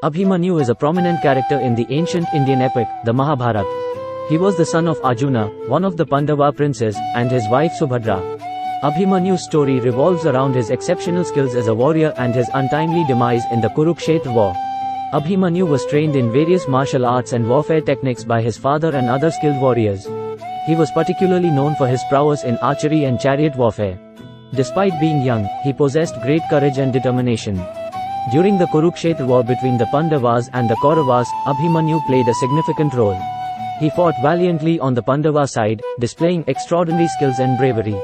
Abhimanyu is a prominent character in the ancient Indian epic, the Mahabharata. He was the son of Arjuna, one of the Pandava princes, and his wife Subhadra. Abhimanyu's story revolves around his exceptional skills as a warrior and his untimely demise in the Kurukshetra War. Abhimanyu was trained in various martial arts and warfare techniques by his father and other skilled warriors. He was particularly known for his prowess in archery and chariot warfare. Despite being young, he possessed great courage and determination. During the Kurukshetra War between the Pandavas and the Kauravas, Abhimanyu played a significant role. He fought valiantly on the Pandava side, displaying extraordinary skills and bravery.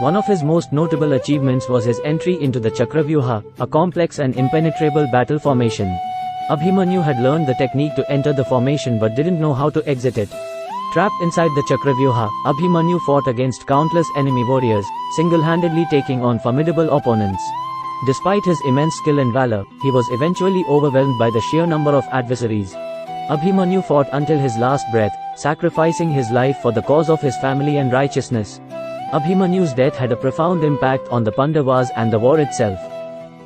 One of his most notable achievements was his entry into the Chakravyuha, a complex and impenetrable battle formation. Abhimanyu had learned the technique to enter the formation but didn't know how to exit it. Trapped inside the Chakravyuha, Abhimanyu fought against countless enemy warriors, single-handedly taking on formidable opponents. Despite his immense skill and valor, he was eventually overwhelmed by the sheer number of adversaries. Abhimanyu fought until his last breath, sacrificing his life for the cause of his family and righteousness. Abhimanyu's death had a profound impact on the Pandavas and the war itself.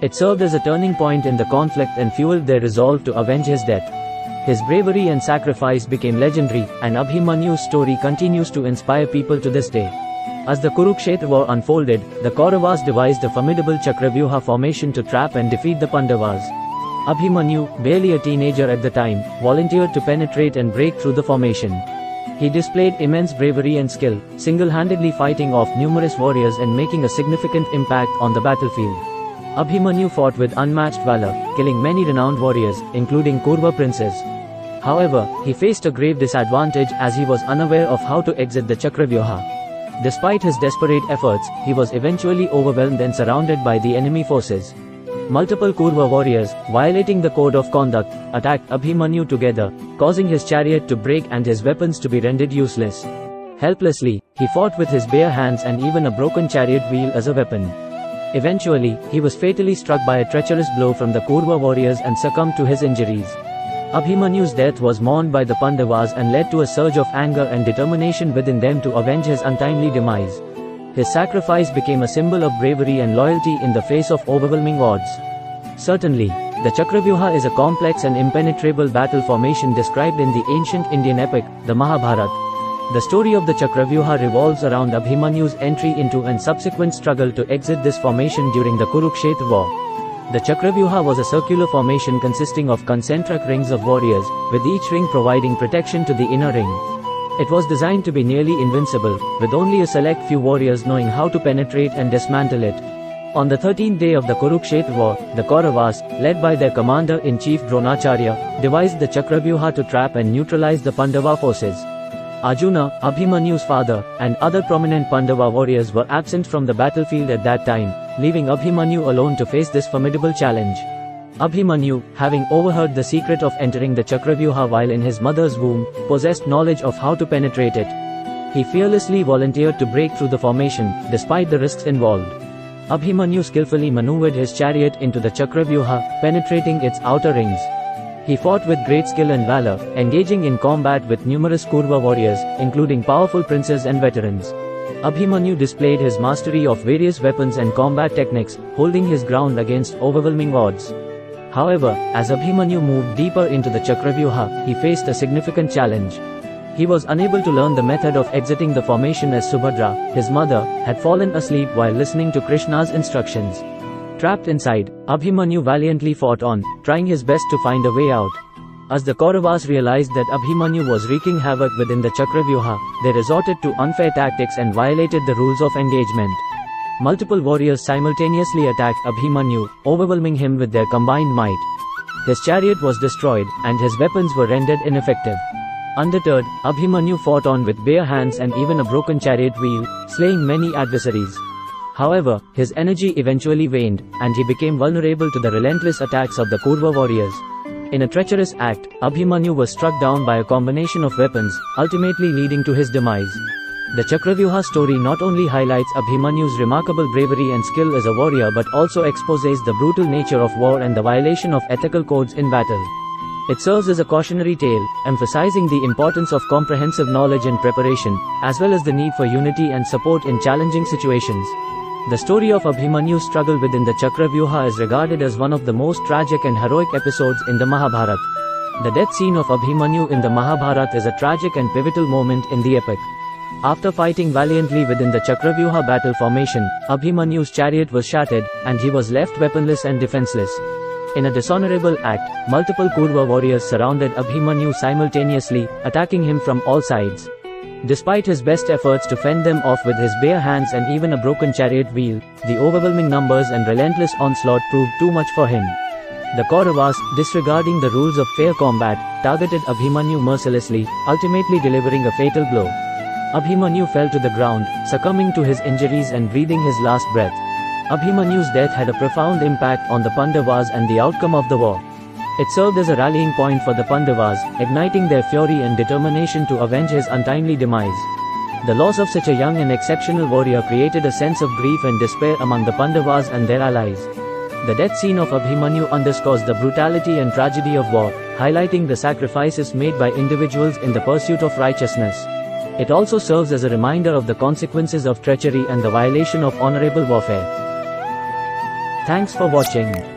It served as a turning point in the conflict and fueled their resolve to avenge his death. His bravery and sacrifice became legendary, and Abhimanyu's story continues to inspire people to this day. As the Kurukshetra War unfolded, the Kauravas devised a formidable Chakravyuha formation to trap and defeat the Pandavas. Abhimanyu, barely a teenager at the time, volunteered to penetrate and break through the formation. He displayed immense bravery and skill, single-handedly fighting off numerous warriors and making a significant impact on the battlefield. Abhimanyu fought with unmatched valor, killing many renowned warriors, including Kaurava princes. However, he faced a grave disadvantage as he was unaware of how to exit the Chakravyuha. Despite his desperate efforts, he was eventually overwhelmed and surrounded by the enemy forces. Multiple Kaurava warriors, violating the code of conduct, attacked Abhimanyu together, causing his chariot to break and his weapons to be rendered useless. Helplessly, he fought with his bare hands and even a broken chariot wheel as a weapon. Eventually, he was fatally struck by a treacherous blow from the Kaurava warriors and succumbed to his injuries. Abhimanyu's death was mourned by the Pandavas and led to a surge of anger and determination within them to avenge his untimely demise. His sacrifice became a symbol of bravery and loyalty in the face of overwhelming odds. Certainly, the Chakravyuha is a complex and impenetrable battle formation described in the ancient Indian epic, the Mahabharata. The story of the Chakravyuha revolves around Abhimanyu's entry into and subsequent struggle to exit this formation during the Kurukshetra War. The Chakravyuha was a circular formation consisting of concentric rings of warriors, with each ring providing protection to the inner ring. It was designed to be nearly invincible, with only a select few warriors knowing how to penetrate and dismantle it. On the 13th day of the Kurukshetra War, the Kauravas, led by their commander-in-chief Dronacharya, devised the Chakravyuha to trap and neutralize the Pandava forces. Arjuna, Abhimanyu's father, and other prominent Pandava warriors were absent from the battlefield at that time, leaving Abhimanyu alone to face this formidable challenge. Abhimanyu, having overheard the secret of entering the Chakravyuha while in his mother's womb, possessed knowledge of how to penetrate it. He fearlessly volunteered to break through the formation, despite the risks involved. Abhimanyu skillfully maneuvered his chariot into the Chakravyuha, penetrating its outer rings. He fought with great skill and valor, engaging in combat with numerous Kaurava warriors, including powerful princes and veterans. Abhimanyu displayed his mastery of various weapons and combat techniques, holding his ground against overwhelming odds. However, as Abhimanyu moved deeper into the Chakravyuha, he faced a significant challenge. He was unable to learn the method of exiting the formation as Subhadra, his mother, had fallen asleep while listening to Krishna's instructions. Trapped inside, Abhimanyu valiantly fought on, trying his best to find a way out. As the Kauravas realized that Abhimanyu was wreaking havoc within the Chakravyuha, they resorted to unfair tactics and violated the rules of engagement. Multiple warriors simultaneously attacked Abhimanyu, overwhelming him with their combined might. His chariot was destroyed, and his weapons were rendered ineffective. Undeterred, Abhimanyu fought on with bare hands and even a broken chariot wheel, slaying many adversaries. However, his energy eventually waned, and he became vulnerable to the relentless attacks of the Kaurava warriors. In a treacherous act, Abhimanyu was struck down by a combination of weapons, ultimately leading to his demise. The Chakravyuha story not only highlights Abhimanyu's remarkable bravery and skill as a warrior but also exposes the brutal nature of war and the violation of ethical codes in battle. It serves as a cautionary tale, emphasizing the importance of comprehensive knowledge and preparation, as well as the need for unity and support in challenging situations. The story of Abhimanyu's struggle within the Chakravyuha is regarded as one of the most tragic and heroic episodes in the Mahabharata. The death scene of Abhimanyu in the Mahabharata is a tragic and pivotal moment in the epic. After fighting valiantly within the Chakravyuha battle formation, Abhimanyu's chariot was shattered, and he was left weaponless and defenseless. In a dishonorable act, multiple Kaurava warriors surrounded Abhimanyu simultaneously, attacking him from all sides. Despite his best efforts to fend them off with his bare hands and even a broken chariot wheel, the overwhelming numbers and relentless onslaught proved too much for him. The Kauravas, disregarding the rules of fair combat, targeted Abhimanyu mercilessly, ultimately delivering a fatal blow. Abhimanyu fell to the ground, succumbing to his injuries and breathing his last breath. Abhimanyu's death had a profound impact on the Pandavas and the outcome of the war. It served as a rallying point for the Pandavas, igniting their fury and determination to avenge his untimely demise. The loss of such a young and exceptional warrior created a sense of grief and despair among the Pandavas and their allies. The death scene of Abhimanyu underscores the brutality and tragedy of war, highlighting the sacrifices made by individuals in the pursuit of righteousness. It also serves as a reminder of the consequences of treachery and the violation of honorable warfare. Thanks for watching.